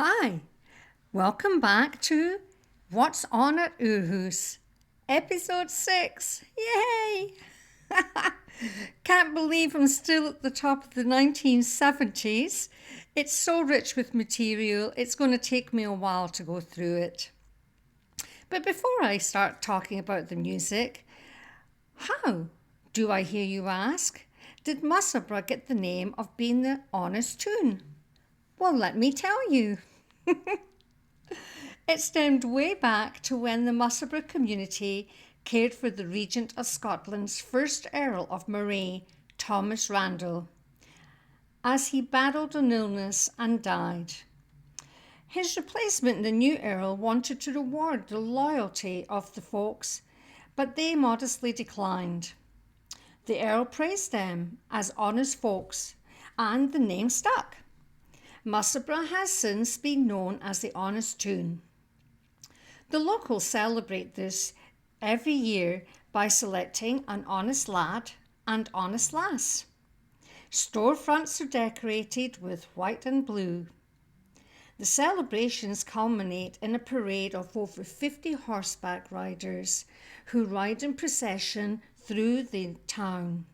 Hi, welcome back to What's On at Oor Hoose, episode 6. Yay! Can't believe I'm still at the top of the 1970s. It's so rich with material, it's going to take me a while to go through it. But before I start talking about the music, how, do I hear you ask, did Musselburgh get the name of being the honest tune? Well, let me tell you. It stemmed way back to when the Musselburgh community cared for the Regent of Scotland's first Earl of Moray, Thomas Randall, as he battled an illness and died. His replacement, the new Earl, wanted to reward the loyalty of the folks, but they modestly declined. The Earl praised them as honest folks, and the name stuck. Musselburgh has since been known as the Honest Tune. The locals celebrate this every year by selecting an honest lad and honest lass. Storefronts are decorated with white and blue. The celebrations culminate in a parade of over 50 horseback riders who ride in procession through the town,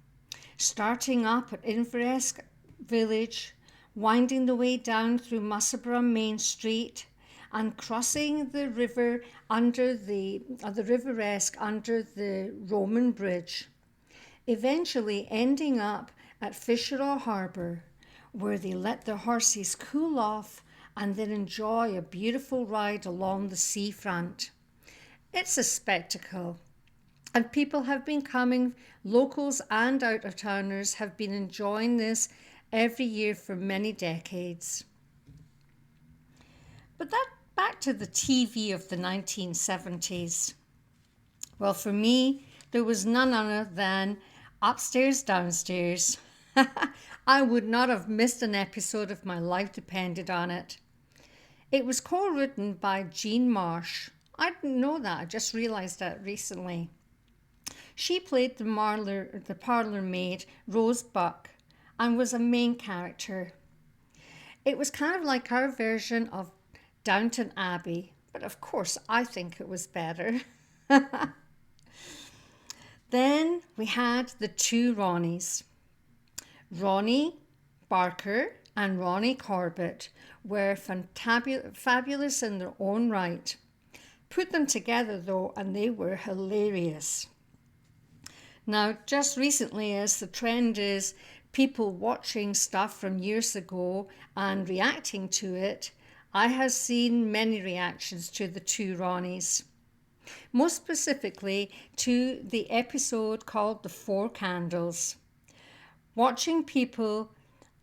starting up at Inverness village, winding the way down through Musselburgh Main Street, and crossing the river under the Riveresque under the Roman Bridge, eventually ending up at Fisherall Harbour, where they let their horses cool off and then enjoy a beautiful ride along the seafront. It's a spectacle, and people have been coming, locals and out-of-towners have been enjoying this every year for many decades. But that back to the TV of the 1970s. Well, for me, there was none other than Upstairs, Downstairs. I would not have missed an episode if my life depended on it. It was co-written by Jean Marsh. I didn't know that, I just realised that recently. She played the parlour maid, Rose Buck, and was a main character. It was kind of like our version of Downton Abbey, but of course I think it was better. Then we had the two Ronnies. Ronnie Barker and Ronnie Corbett were fabulous in their own right. Put them together though and they were hilarious. Now, just recently, as the trend is people watching stuff from years ago and reacting to it, I have seen many reactions to the two Ronnies. Most specifically to the episode called The Four Candles. Watching people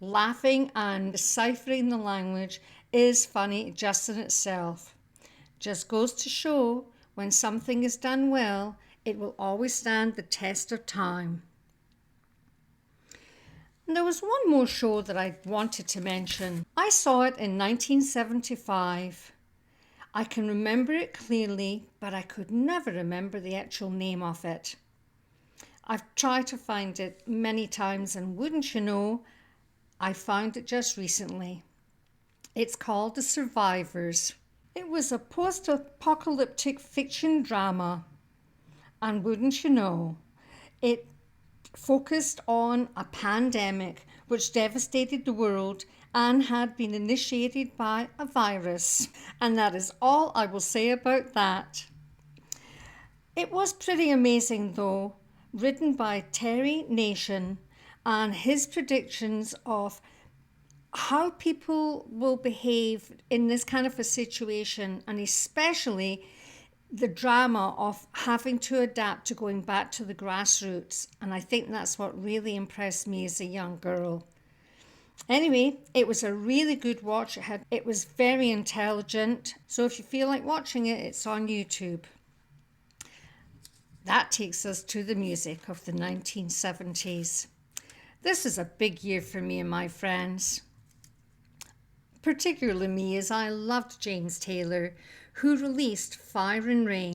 laughing and deciphering the language is funny just in itself. Just goes to show when something is done well, it will always stand the test of time. And there was one more show that I wanted to mention. I saw it in 1975. I can remember it clearly, but I could never remember the actual name of it. I've tried to find it many times, and wouldn't you know, I found it just recently. It's called The Survivors. It was a post-apocalyptic fiction drama, and wouldn't you know, it focused on a pandemic which devastated the world and had been initiated by a virus. And that is all I will say about that. It was pretty amazing though, written by Terry Nation, and his predictions of how people will behave in this kind of a situation, and especially the drama of having to adapt to going back to the grassroots. And I think that's what really impressed me as a young girl. Anyway, it was a really good watch. It was very intelligent. So if you feel like watching it, it's on YouTube. That takes us to the music of the 1970s. This is a big year for me and my friends. Particularly me, as I loved James Taylor, who released Fire and Rain.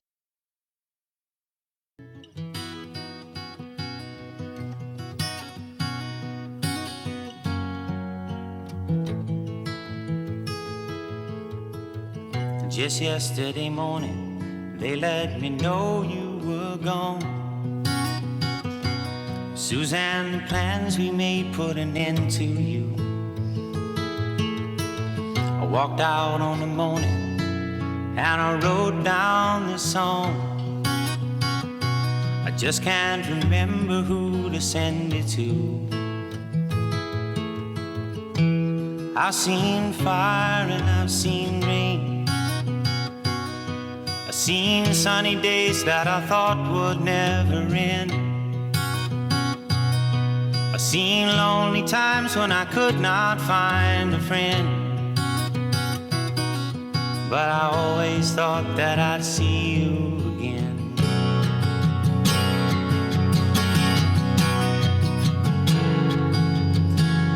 Just yesterday morning, they let me know you were gone. Suzanne, the plans we made put an end to you. I walked out on the morning and I wrote down this song. I just can't remember who to send it to. I've seen fire and I've seen rain. I've seen sunny days that I thought would never end. I've seen lonely times when I could not find a friend. But I always thought that I'd see you again.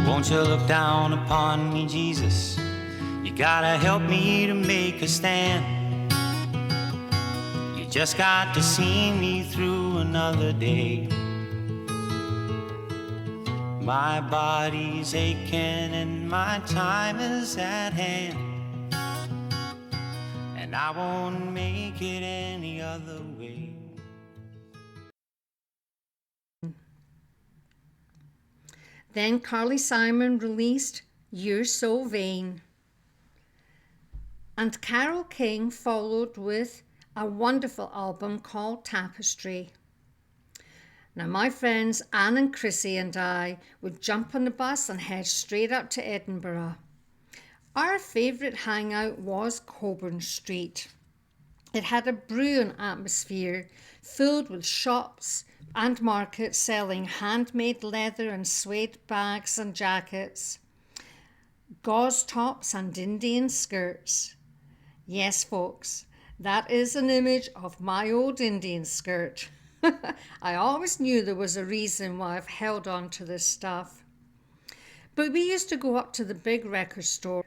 Won't you look down upon me, Jesus? You gotta help me to make a stand. You just got to see me through another day. My body's aching and my time is at hand, and I won't make it any other way. Then Carly Simon released You're So Vain. And Carole King followed with a wonderful album called Tapestry. Now my friends Anne and Chrissy and I would jump on the bus and head straight up to Edinburgh. Our favourite hangout was Coburn Street. It had a brewing atmosphere filled with shops and markets selling handmade leather and suede bags and jackets, gauze tops and Indian skirts. Yes, folks, that is an image of my old Indian skirt. I always knew there was a reason why I've held on to this stuff. But we used to go up to the big record store.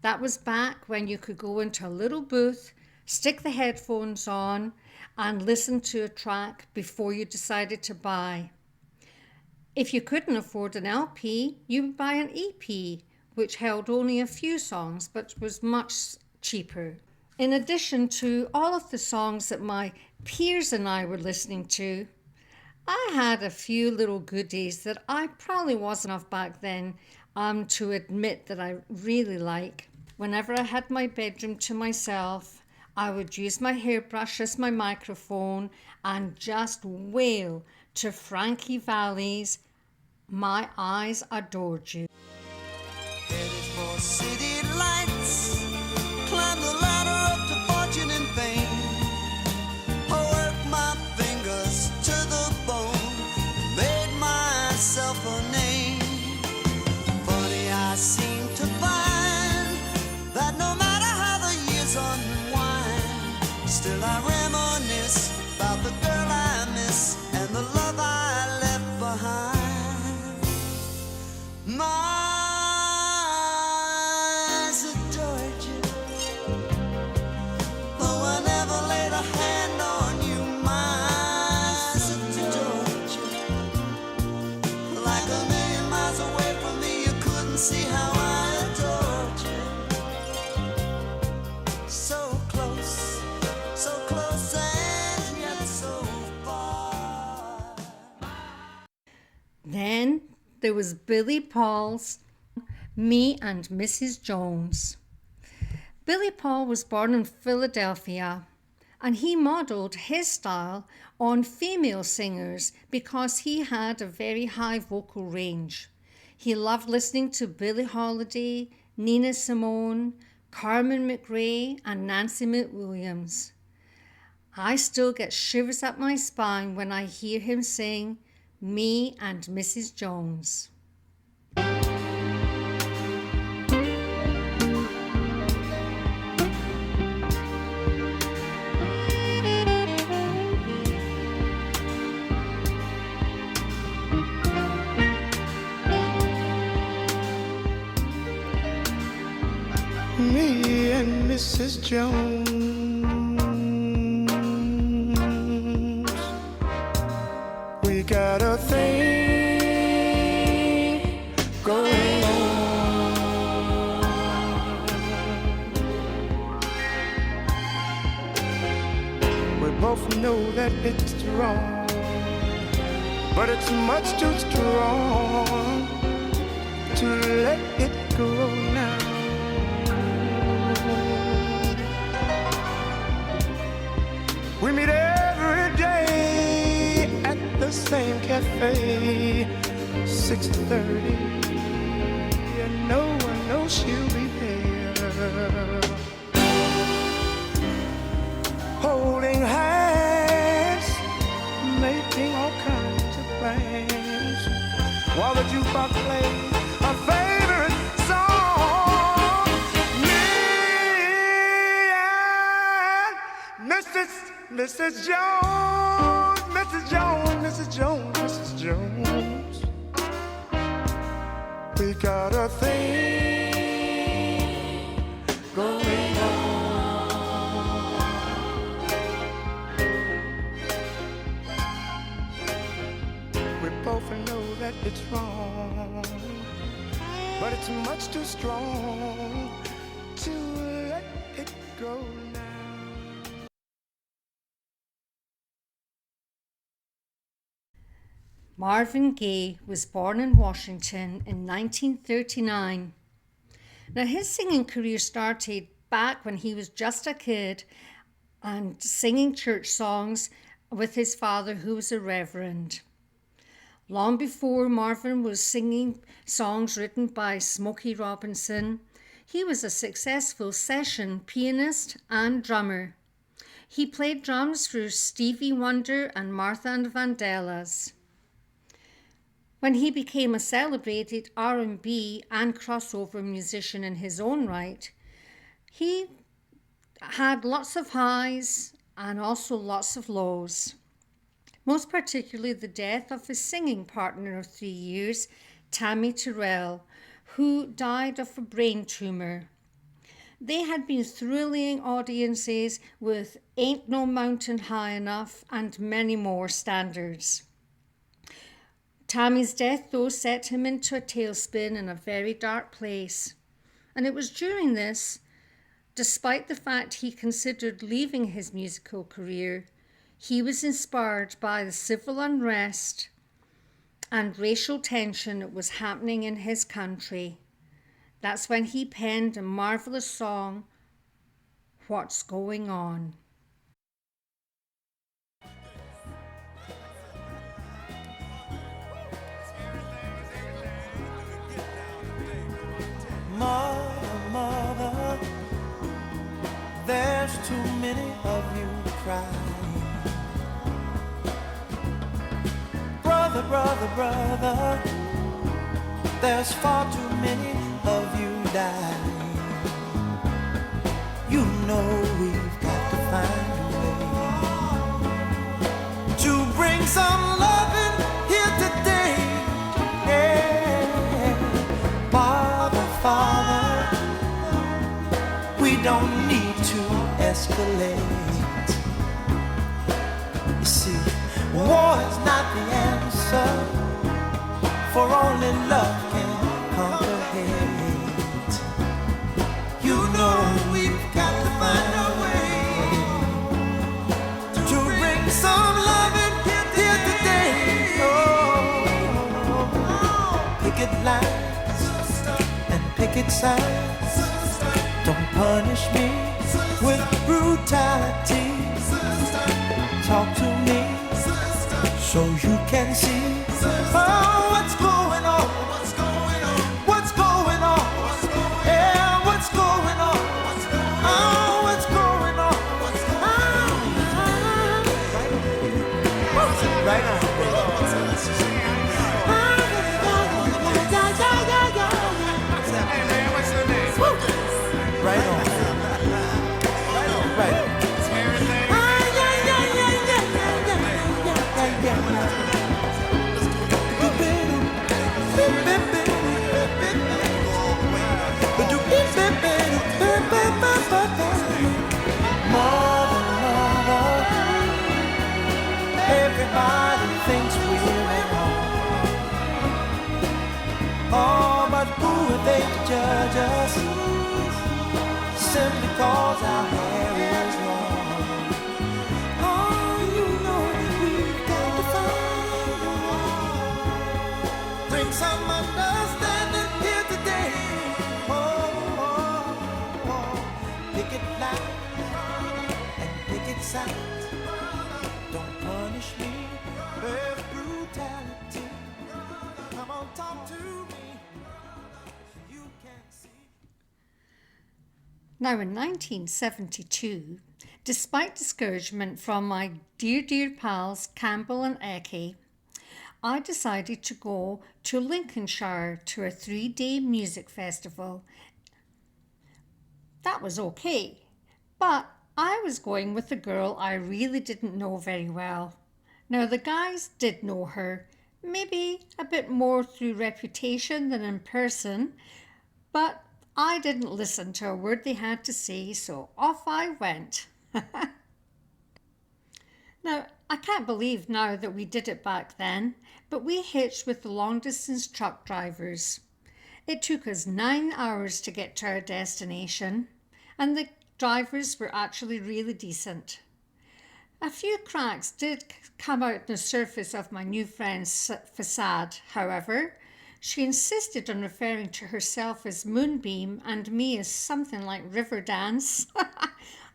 That was back when you could go into a little booth, stick the headphones on, and listen to a track before you decided to buy. If you couldn't afford an LP, you would buy an EP, which held only a few songs but was much cheaper. In addition to all of the songs that my peers and I were listening to, I had a few little goodies that I probably wasn't of back then to admit that I really like. Whenever I had my bedroom to myself, I would use my hairbrush as my microphone and just wail to Frankie Valli's My Eyes Adored You. Headed for city lights, climb the ladder up to fortune and fame. I worked my fingers to the bone, made myself a name. Funny, I seem to find that no matter how the years unwind, still I reminisce about the girl I miss and the love I left behind. My eyes adored you, though I never laid a hand on you. My eyes adored you, like a million miles away from me, you couldn't see how I adored you. So close and yet so far. Then there was Billy Paul's Me and Mrs. Jones. Billy Paul was born in Philadelphia, and he modelled his style on female singers because he had a very high vocal range. He loved listening to Billie Holiday, Nina Simone, Carmen McRae, and Nancy McWilliams. I still get shivers up my spine when I hear him sing Me and Mrs. Jones. Me and Mrs. Jones, we got a thing going on. both know that it's wrong, but it's much too strong to let it go now. We meet every day at the same cafe, 6:30, and no one knows she'll be there. Holding hands, making all kinds of plans, while the jukebox plays a favorite song. Me and Mrs. Jones, Mrs. Jones, Mrs. Jones, Mrs. Jones. We got a thing going on. We both know that it's wrong, but it's much too strong to let it go now. Marvin Gaye was born in Washington in 1939. Now, his singing career started back when he was just a kid and singing church songs with his father, who was a reverend. Long before Marvin was singing songs written by Smokey Robinson, he was a successful session pianist and drummer. He played drums for Stevie Wonder and Martha and Vandellas. When he became a celebrated R&B and crossover musician in his own right, he had lots of highs and also lots of lows. Most particularly the death of his singing partner of 3 years, Tammy Terrell, who died of a brain tumour. They had been thrilling audiences with Ain't No Mountain High Enough and many more standards. Tammy's death, though, set him into a tailspin in a very dark place. And it was during this, despite the fact he considered leaving his musical career, he was inspired by the civil unrest and racial tension that was happening in his country. That's when he penned a marvelous song, What's Going On? Mother, mother, there's too many of you crying. Brother, brother, brother, there's far too many of you dying. You know we've got to find a way to bring some loving here today. Yeah. Father, we don't need to escalate. You see, war is not the answer, for only love can conquer hate. You know we've got to find a way to bring some love in here today. Oh, picket lines and picket signs, don't punish me with brutality. Talk to me so you can see, oh, what's going on, what's going on, what's going on, yeah, what's going on, oh, what's going on, right now, right on. Right on. Mother, mother, everybody thinks we're at home. Oh, but who are they to judge us? Simply cause our hair is long. Oh, Now, in 1972, despite discouragement from my dear pals Campbell and Eckie, I decided to go to Lincolnshire to a 3-day music festival. That was okay, but I was going with a girl I really didn't know very well. Now, the guys did know her, maybe a bit more through reputation than in person, but I didn't listen to a word they had to say, so off I went. Now, I can't believe now that we did it back then, but we hitched with the long-distance truck drivers. It took us 9 hours to get to our destination, and the drivers were actually really decent. A few cracks did come out on the surface of my new friend's facade, however. She insisted on referring to herself as Moonbeam and me as something like Riverdance.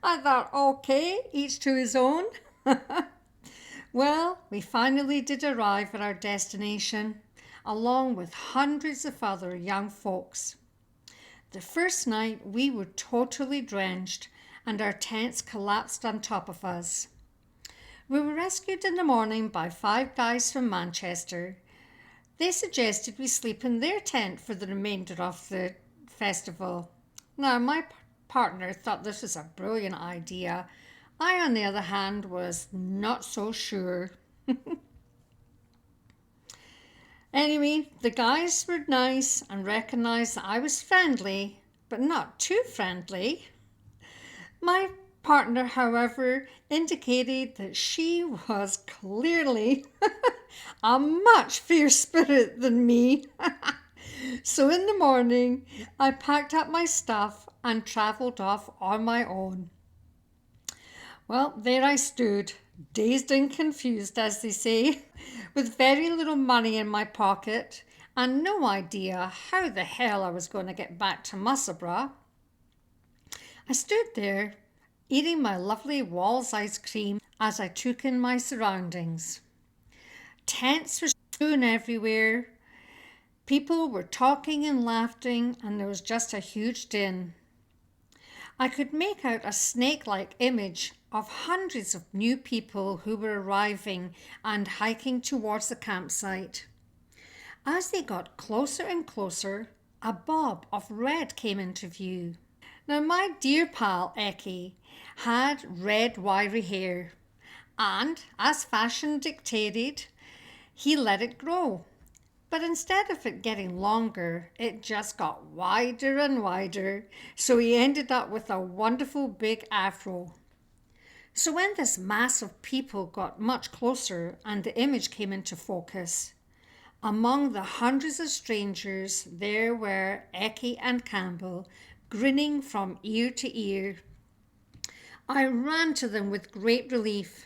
I thought, okay, each to his own. Well, we finally did arrive at our destination, along with hundreds of other young folks. The first night we were totally drenched and our tents collapsed on top of us. We were rescued in the morning by 5 guys from Manchester. They suggested we sleep in their tent for the remainder of the festival. Now, my partner thought this was a brilliant idea. I, on the other hand, was not so sure. Anyway, the guys were nice and recognized that I was friendly, but not too friendly. My partner, however, indicated that she was clearly a much fierce spirit than me. So in the morning, I packed up my stuff and travelled off on my own. Well, there I stood, dazed and confused, as they say, with very little money in my pocket and no idea how the hell I was going to get back to Musselburgh. I stood there, eating my lovely Wall's ice cream as I took in my surroundings. Tents were strewn everywhere, people were talking and laughing, and there was just a huge din. I could make out a snake-like image of hundreds of new people who were arriving and hiking towards the campsite. As they got closer and closer, a bob of red came into view. Now, my dear pal Eckie had red wiry hair, and as fashion dictated, he let it grow. But instead of it getting longer, it just got wider and wider, so he ended up with a wonderful big afro. So when this mass of people got much closer and the image came into focus, among the hundreds of strangers there were Eckie and Campbell, grinning from ear to ear. I ran to them with great relief.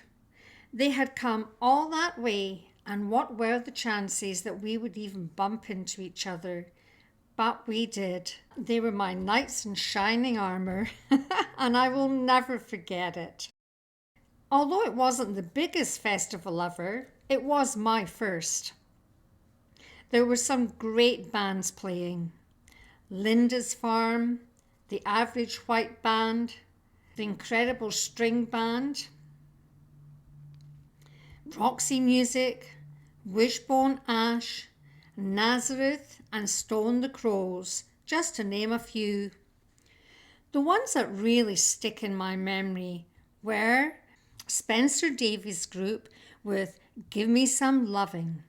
They had come all that way, and what were the chances that we would even bump into each other? But we did. They were my knights in shining armour, and I will never forget it. Although it wasn't the biggest festival ever, it was my first. There were some great bands playing. Linda's Farm, the Average White Band, the Incredible String Band, Roxy Music, Wishbone Ash, Nazareth and Stone the Crows, just to name a few. The ones that really stick in my memory were Spencer Davies' group with Give Me Some Loving.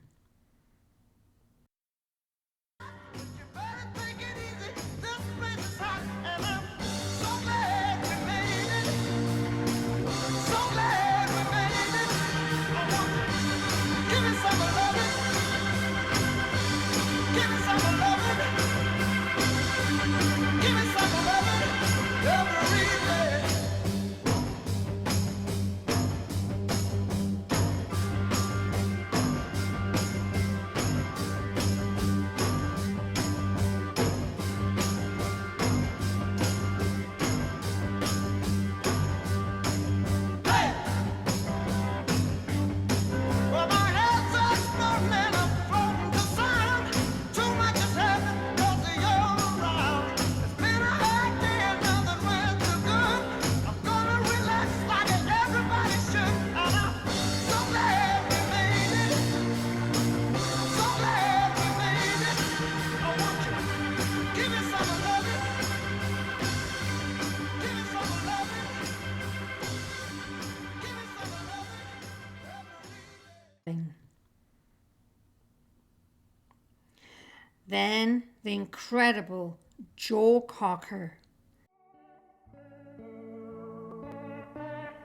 Then the incredible Joe Cocker.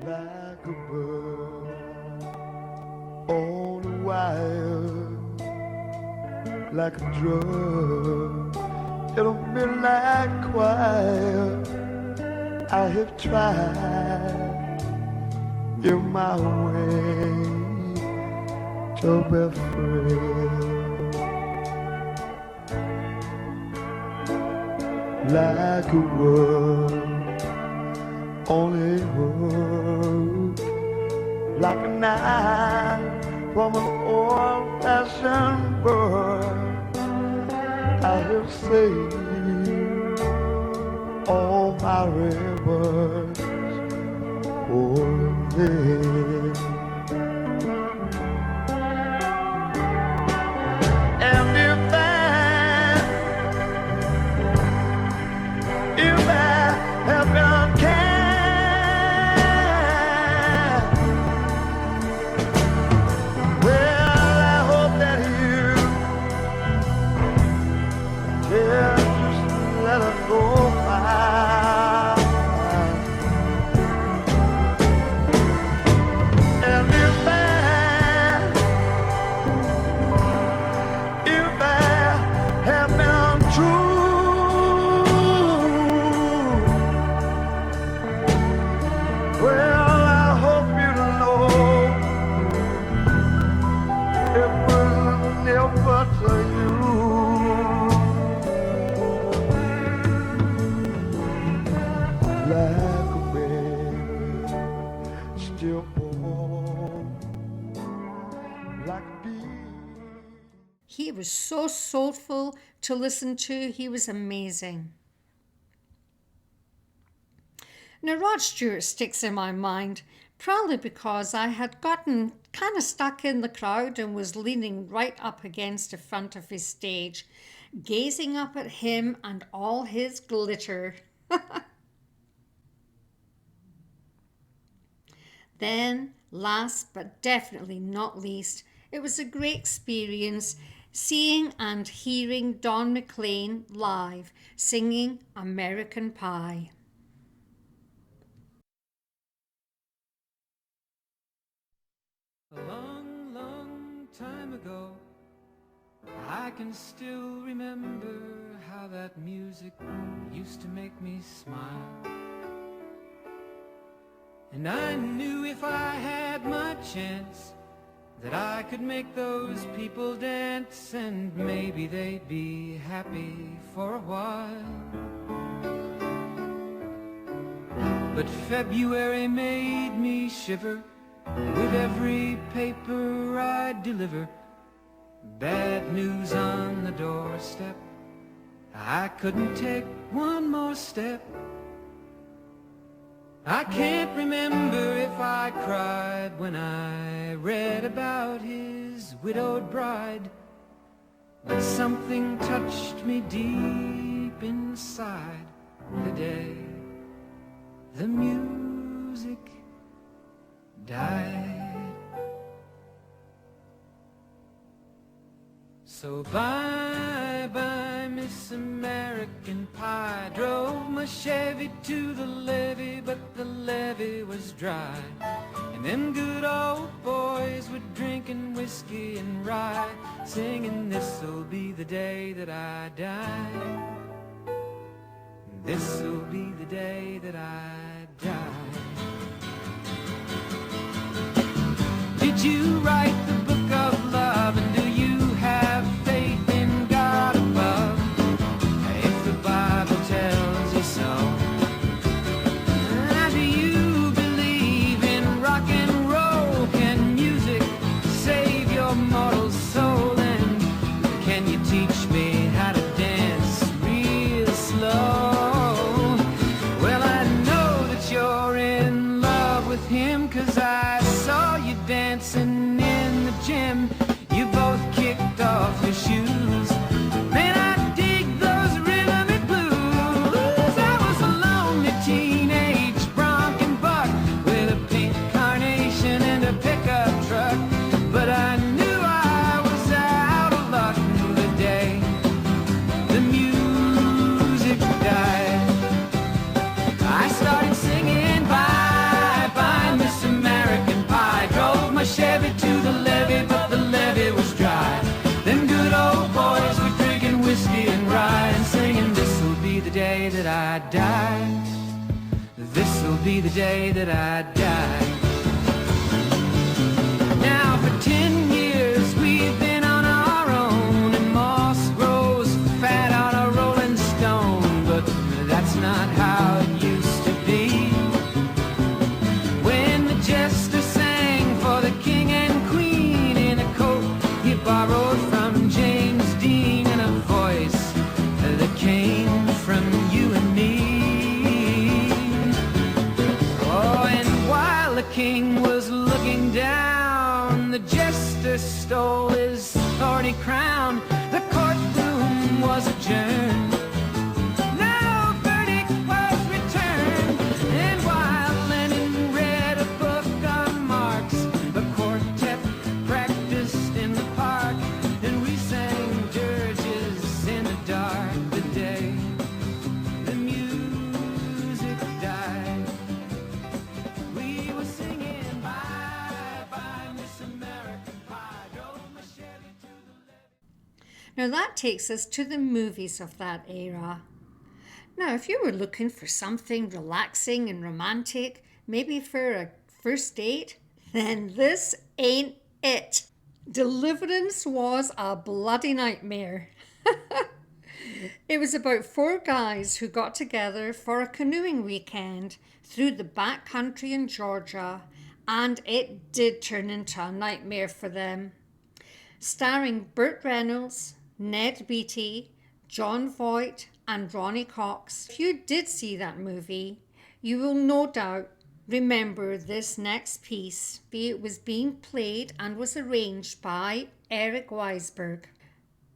Like a bird on a wire, like a drug in a midnight choir. I have tried in my way to be free. Like a word on a hook, like a knife from an old-fashioned bird. I have saved all my rivers for them. And if I have been kind, well, I hope that you just let it go by. And if I have been true, well, I hope you know it was never to you. Like a baby, still born, like a bee. He was so soulful to listen to. He was amazing. Now, Rod Stewart sticks in my mind, probably because I had gotten kind of stuck in the crowd and was leaning right up against the front of his stage, gazing up at him and all his glitter. Then, last but definitely not least, it was a great experience seeing and hearing Don McLean live singing American Pie. A long, long time ago, I can still remember how that music used to make me smile. And I knew if I had my chance that I could make those people dance, and maybe they'd be happy for a while. But February made me shiver with every paper I deliver. Bad news on the doorstep, I couldn't take one more step. I can't remember if I cried when I read about his widowed bride, but something touched me deep inside the day the music died. So bye-bye, Miss American Pie. Drove my Chevy to the levee, but the levee was dry. And them good old boys were drinking whiskey and rye, singing, this'll be the day that I die. This'll be the day that I die. Did you write the book of love, and do you have faith in God above? If the Bible tells you so. Do you believe in rock and roll? Can music save your mortal soul? And can you teach me how to dance real slow? Well, I know that you're in love with him, 'cause I saw you dancing in I die. This'll be the day that I die. Now for 10 years we've been on our own, and moss grows fat on a rolling stone. But that's not how it used to be. When the jester sang for the king and queen in a coat he borrowed from James Dean, and a voice that came from you and me. Oh, and while the king was looking down, the jester stole his thorny crown. The courtroom was adjourned. No verdict was returned. And while Lenin read a book on Marx, the quartet practiced in the park, and we sang dirges in the dark. The day the music died, we were singing bye bye Miss American Pie. Drove my Chevy to the levee. Now that takes us to the movies of that era. Now, if you were looking for something relaxing and romantic, maybe for a first date, then this ain't it. Deliverance was a bloody nightmare. It was about 4 guys who got together for a canoeing weekend through the backcountry in Georgia, and it did turn into a nightmare for them. Starring Burt Reynolds, Ned Beatty, John Voight, and Ronnie Cox. If you did see that movie, you will no doubt remember this next piece. It was being played and was arranged by Eric Weisberg.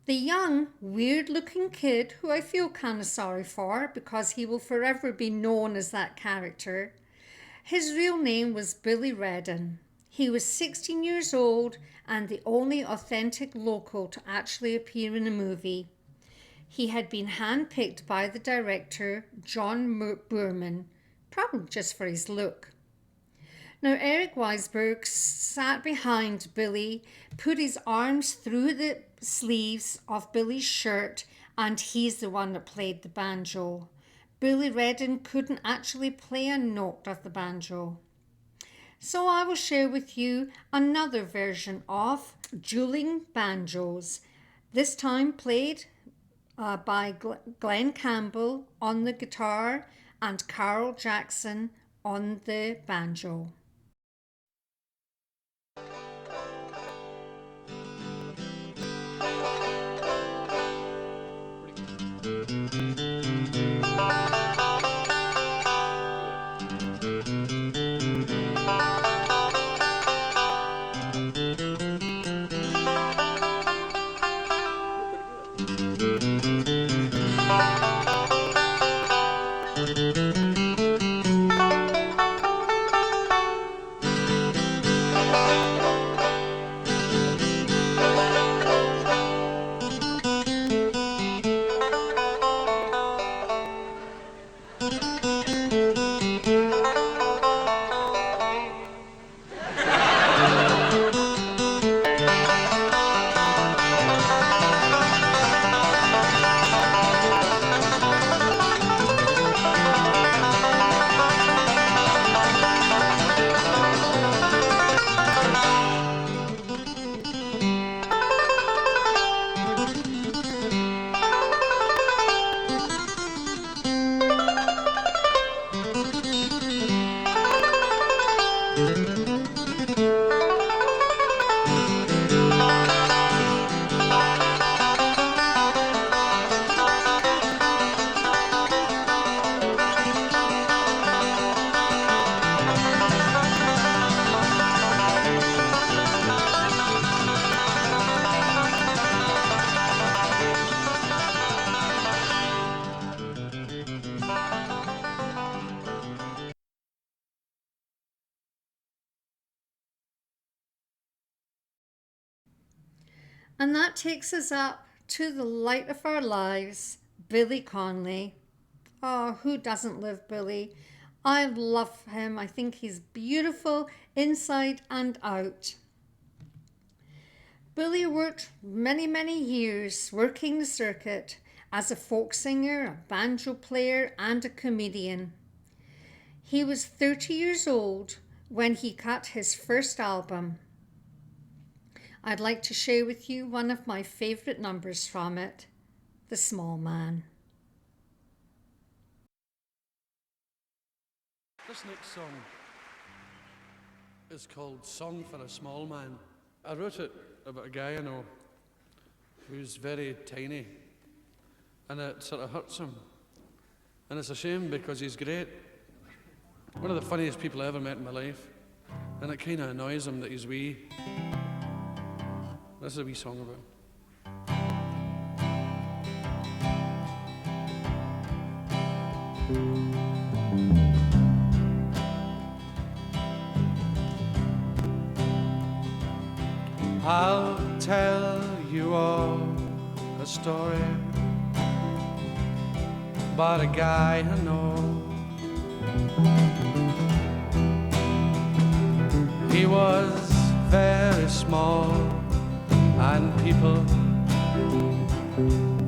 The young, weird-looking kid, who I feel kind of sorry for because he will forever be known as that character. His real name was Billy Redden. He was 16 years old and the only authentic local to actually appear in a movie. He had been handpicked by the director, John Boorman, probably just for his look. Now, Eric Weisberg sat behind Billy, put his arms through the sleeves of Billy's shirt, and he's the one that played the banjo. Billy Redden couldn't actually play a note of the banjo. So I will share with you another version of Dueling Banjos, this time played by Glenn Campbell on the guitar and Carl Jackson on the banjo. And that takes us up to the light of our lives, Billy Connolly. Oh, who doesn't love Billy? I love him. I think he's beautiful inside and out. Billy worked many years working the circuit, as a folk singer, a banjo player, and a comedian. He was 30 years old when he cut his first album. I'd like to share with you one of my favourite numbers from it, The Small Man. This next song is called Song for a Small Man. I wrote it about a guy I know who's very tiny, and it sort of hurts him. And it's a shame because he's great. One of the funniest people I ever met in my life. And it kind of annoys him that he's wee. This is a wee song about him. I'll tell you all a story about a guy I know. He was very small, and people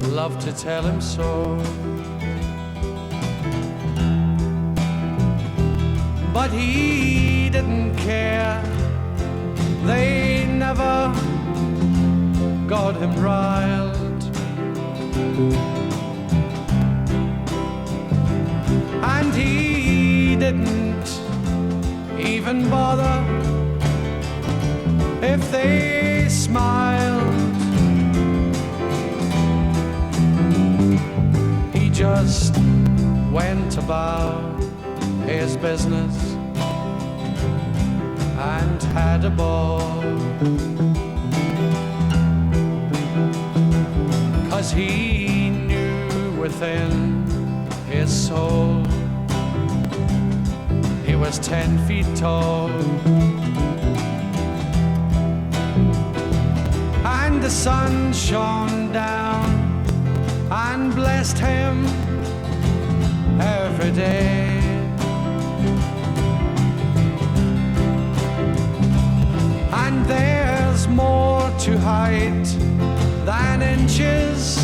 loved to tell him so. But he didn't care. They never got him riled. And he didn't even bother if they smiled. He just went about his business and had a ball, 'cause he knew within his soul he was 10 feet tall. And the sun shone down and blessed him every day. And there's more to height than inches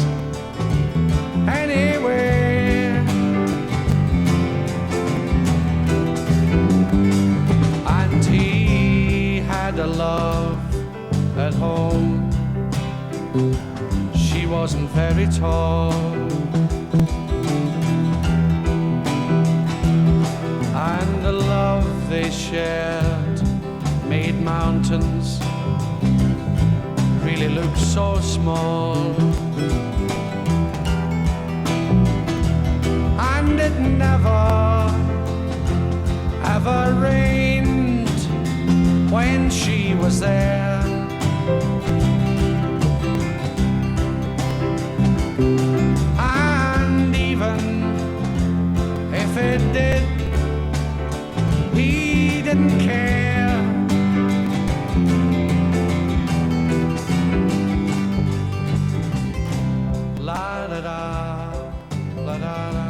anyway. And he had a love at home. She wasn't very tall, and the love they shared made mountains really look so small. And it never ever rained when she was there. And even if it did, he didn't care. La da da, la da da,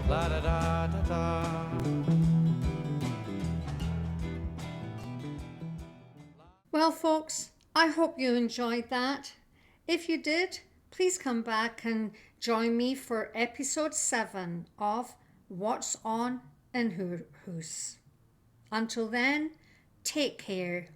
la da da da da. Well, folks, I hope you enjoyed that. If you did, please come back and join me for episode 7 of What's On in Oor Hoose. Until then, take care.